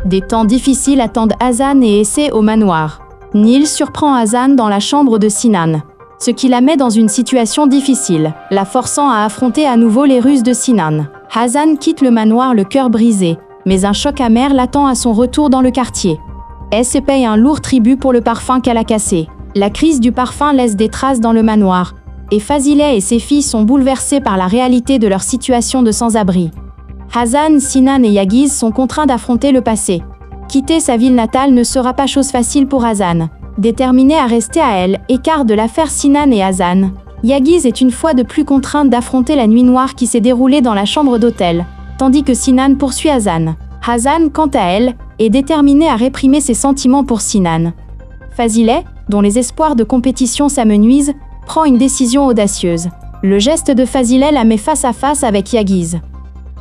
Des temps difficiles attendent Hazan et Essay au manoir. Nil surprend Hazan dans la chambre de Sinan, ce qui la met dans une situation difficile, la forçant à affronter à nouveau les ruses de Sinan. Hazan quitte le manoir le cœur brisé, mais un choc amer l'attend à son retour dans le quartier. Essay paye un lourd tribut pour le parfum qu'elle a cassé. La crise du parfum laisse des traces dans le manoir, et Fazileh et ses filles sont bouleversées par la réalité de leur situation de sans-abri. Hazan, Sinan et Yagiz sont contraints d'affronter le passé. Quitter sa ville natale ne sera pas chose facile pour Hazan. Déterminé à rester à elle, écart de l'affaire Sinan et Hazan, Yagiz est une fois de plus contrainte d'affronter la nuit noire qui s'est déroulée dans la chambre d'hôtel, tandis que Sinan poursuit Hazan. Hazan, quant à elle, est déterminée à réprimer ses sentiments pour Sinan. Fazileh, dont les espoirs de compétition s'amenuisent, prend une décision audacieuse. Le geste de Fazileh la met face à face avec Yagiz.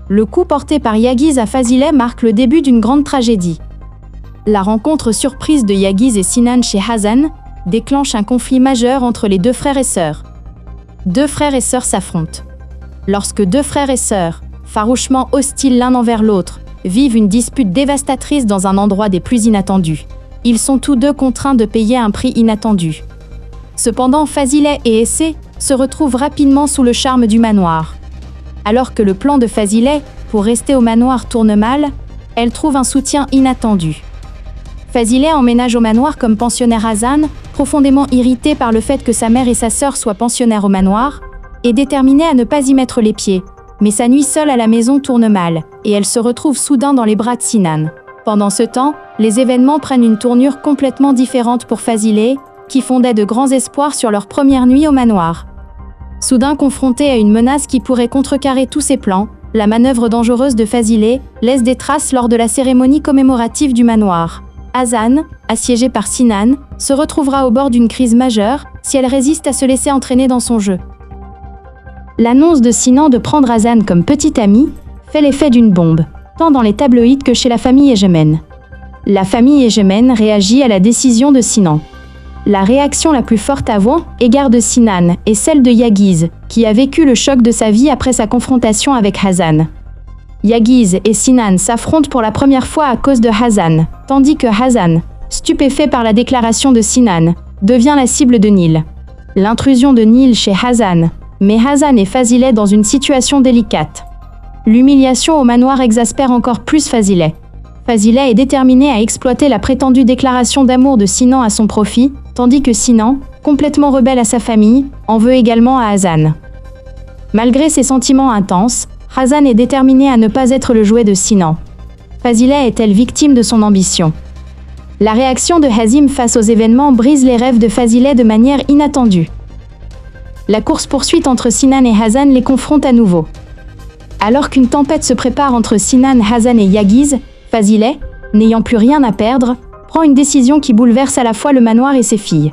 Le coup porté par Yagiz à Fazileh marque le début d'une grande tragédie. La rencontre surprise de Yagiz et Sinan chez Hazan déclenche un conflit majeur entre les deux frères et sœurs. Deux frères et sœurs s'affrontent. Lorsque deux frères et sœurs, farouchement hostiles l'un envers l'autre, vivent une dispute dévastatrice dans un endroit des plus inattendus, ils sont tous deux contraints de payer un prix inattendu. Cependant, Fazileh et Essay se retrouvent rapidement sous le charme du manoir. Alors que le plan de Fazileh pour rester au manoir tourne mal, elle trouve un soutien inattendu. Fazileh emménage au manoir comme pensionnaire Hazan, profondément irritée par le fait que sa mère et sa sœur soient pensionnaires au manoir, et déterminée à ne pas y mettre les pieds. Mais sa nuit seule à la maison tourne mal, et elle se retrouve soudain dans les bras de Sinan. Pendant ce temps, les événements prennent une tournure complètement différente pour Fazileh, qui fondait de grands espoirs sur leur première nuit au manoir. Soudain confrontée à une menace qui pourrait contrecarrer tous ses plans, la manœuvre dangereuse de Fazileh laisse des traces lors de la cérémonie commémorative du manoir. Hazan, assiégée par Sinan, se retrouvera au bord d'une crise majeure si elle résiste à se laisser entraîner dans son jeu. L'annonce de Sinan de prendre Hazan comme petite amie fait l'effet d'une bombe, tant dans les tabloïds que chez la famille Egemen. La famille Egemen réagit à la décision de Sinan. La réaction la plus forte avant égard de Sinan est celle de Yagiz, qui a vécu le choc de sa vie après sa confrontation avec Hazan. Yagiz et Sinan s'affrontent pour la première fois à cause de Hazan, tandis que Hazan, stupéfait par la déclaration de Sinan, devient la cible de Nil. L'intrusion de Nil chez Hazan met Hazan et Fazileh dans une situation délicate. L'humiliation au manoir exaspère encore plus Fazileh. Fazileh est déterminée à exploiter la prétendue déclaration d'amour de Sinan à son profit, tandis que Sinan, complètement rebelle à sa famille, en veut également à Hazan. Malgré ses sentiments intenses, Hazan est déterminée à ne pas être le jouet de Sinan. Fazileh est-elle victime de son ambition? La réaction de Hazim face aux événements brise les rêves de Fazileh de manière inattendue. La course-poursuite entre Sinan et Hazan les confronte à nouveau. Alors qu'une tempête se prépare entre Sinan, Hazan et Yagiz, Fazileh, n'ayant plus rien à perdre, prend une décision qui bouleverse à la fois le manoir et ses filles.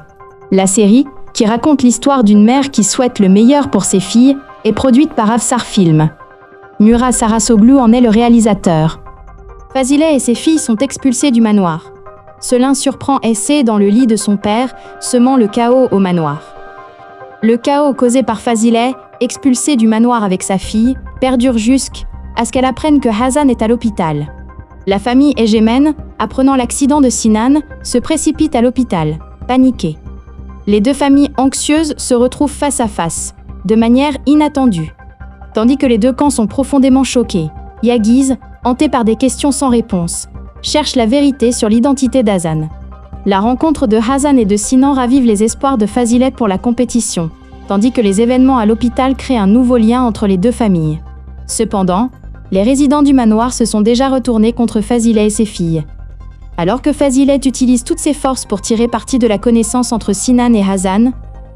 La série, qui raconte l'histoire d'une mère qui souhaite le meilleur pour ses filles, est produite par Afsar Film. Murat Sarasoglu en est le réalisateur. Fazileh et ses filles sont expulsées du manoir. Selin surprend Essay dans le lit de son père, semant le chaos au manoir. Le chaos causé par Fazileh, expulsée du manoir avec sa fille, perdure jusqu'à ce qu'elle apprenne que Hazan est à l'hôpital. La famille Egemen, apprenant l'accident de Sinan, se précipite à l'hôpital, paniquée. Les deux familles anxieuses se retrouvent face à face, de manière inattendue. Tandis que les deux camps sont profondément choqués, Yagiz, hanté par des questions sans réponse, cherche la vérité sur l'identité d'Hazan. La rencontre de Hazan et de Sinan ravive les espoirs de Fazileh pour la compétition, tandis que les événements à l'hôpital créent un nouveau lien entre les deux familles. Cependant, les résidents du manoir se sont déjà retournés contre Fazileh et ses filles. Alors que Fazileh utilise toutes ses forces pour tirer parti de la connaissance entre Sinan et Hazan,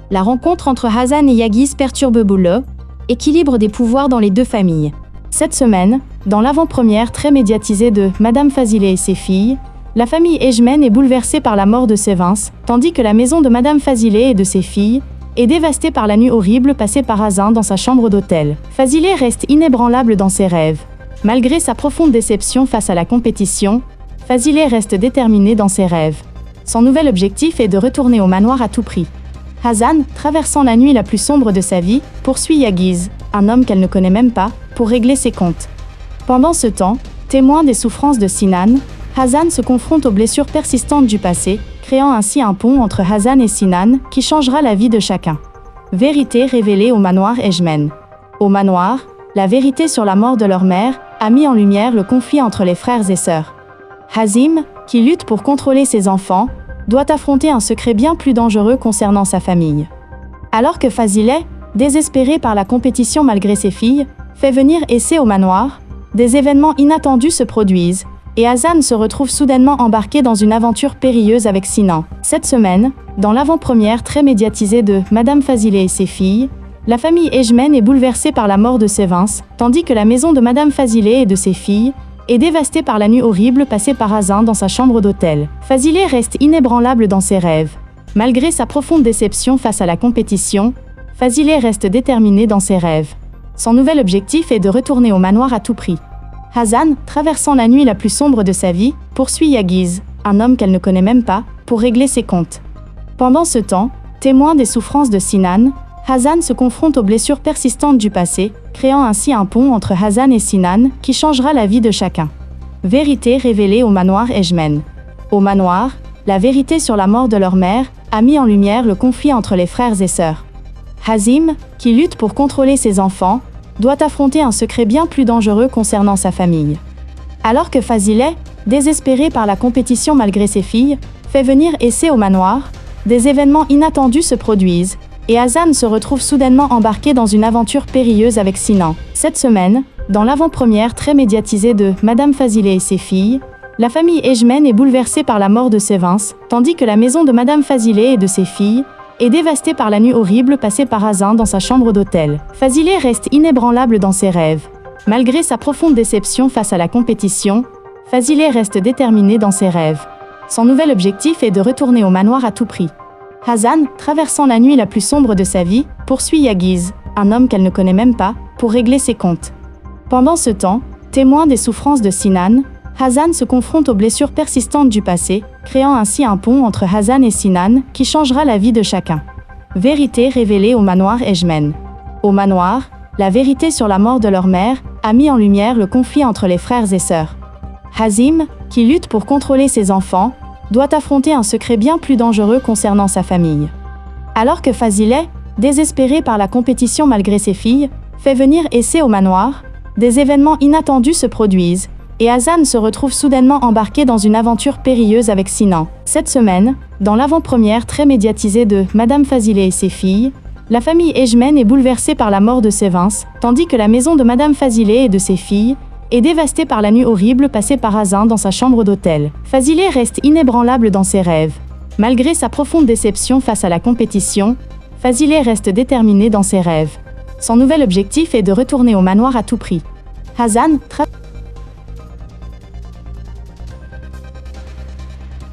la rencontre entre Hazan et Yagiz perturbe le équilibre des pouvoirs dans les deux familles. Cette semaine, dans l'avant-première très médiatisée de Madame Fazileh et ses filles, la famille Egemen est bouleversée par la mort de Sevins, tandis que la maison de Madame Fazileh et de ses filles est dévastée par la nuit horrible passée par Hazan dans sa chambre d'hôtel. Fazileh reste inébranlable dans ses rêves. Malgré sa profonde déception face à la compétition, Fazileh reste déterminée dans ses rêves. Son nouvel objectif est de retourner au manoir à tout prix. Hazan, traversant la nuit la plus sombre de sa vie, poursuit Yagiz, un homme qu'elle ne connaît même pas, pour régler ses comptes. Pendant ce temps, témoin des souffrances de Sinan, Hazan se confronte aux blessures persistantes du passé, créant ainsi un pont entre Hazan et Sinan qui changera la vie de chacun. Vérité révélée au manoir Ejmen. Au manoir, la vérité sur la mort de leur mère a mis en lumière le conflit entre les frères et sœurs. Hazim, qui lutte pour contrôler ses enfants, doit affronter un secret bien plus dangereux concernant sa famille. Alors que Fazilet, désespéré par la compétition malgré ses filles, fait venir Essé au manoir, des événements inattendus se produisent, et Hazan se retrouve soudainement embarqué dans une aventure périlleuse avec Sinan. Cette semaine, dans l'avant-première très médiatisée de Madame Fazilet et ses filles, la famille Ejmen est bouleversée par la mort de Sévins, tandis que la maison de Madame Fazilet et de ses filles est dévastée par la nuit horrible passée par Hazan dans sa chambre d'hôtel. Fazilet reste inébranlable dans ses rêves. Malgré sa profonde déception face à la compétition, Fazilet reste déterminé dans ses rêves. Son nouvel objectif est de retourner au manoir à tout prix. Hazan, traversant la nuit la plus sombre de sa vie, poursuit Yagiz, un homme qu'elle ne connaît même pas, pour régler ses comptes. Pendant ce temps, témoin des souffrances de Sinan, Hazan se confronte aux blessures persistantes du passé, créant ainsi un pont entre Hazan et Sinan qui changera la vie de chacun. Vérité révélée au manoir Ejmen. Au manoir, la vérité sur la mort de leur mère a mis en lumière le conflit entre les frères et sœurs. Hazim, qui lutte pour contrôler ses enfants, doit affronter un secret bien plus dangereux concernant sa famille. Alors que Fazilet, désespéré par la compétition malgré ses filles, fait venir Essé au manoir, des événements inattendus se produisent, et Hazan se retrouve soudainement embarqué dans une aventure périlleuse avec Sinan. Cette semaine, dans l'avant-première très médiatisée de Madame Fazilet et ses filles, la famille Ejmen est bouleversée par la mort de Sévins, tandis que la maison de Madame Fazilet et de ses filles est dévastée par la nuit horrible passée par Hazan dans sa chambre d'hôtel. Fazilet reste inébranlable dans ses rêves. Malgré sa profonde déception face à la compétition, Fazilet reste déterminé dans ses rêves. Son nouvel objectif est de retourner au manoir à tout prix. Hazan, traversant la nuit la plus sombre de sa vie, poursuit Yagiz, un homme qu'elle ne connaît même pas, pour régler ses comptes. Pendant ce temps, témoin des souffrances de Sinan, Hazan se confronte aux blessures persistantes du passé, créant ainsi un pont entre Hazan et Sinan qui changera la vie de chacun. Vérité révélée au manoir Ejmen. Au manoir, la vérité sur la mort de leur mère a mis en lumière le conflit entre les frères et sœurs. Hazim, qui lutte pour contrôler ses enfants, doit affronter un secret bien plus dangereux concernant sa famille. Alors que Fazilet, désespéré par la compétition malgré ses filles, fait venir Essé au manoir, des événements inattendus se produisent, et Hazan se retrouve soudainement embarqué dans une aventure périlleuse avec Sinan. Cette semaine, dans l'avant-première très médiatisée de Madame Fazilet et ses filles, la famille Ejmen est bouleversée par la mort de Sévins, tandis que la maison de Madame Fazilet et de ses filles est dévastée par la nuit horrible passée par Hazan dans sa chambre d'hôtel. Fazilet reste inébranlable dans ses rêves. Malgré sa profonde déception face à la compétition, Fazilet reste déterminé dans ses rêves. Son nouvel objectif est de retourner au manoir à tout prix. Hazan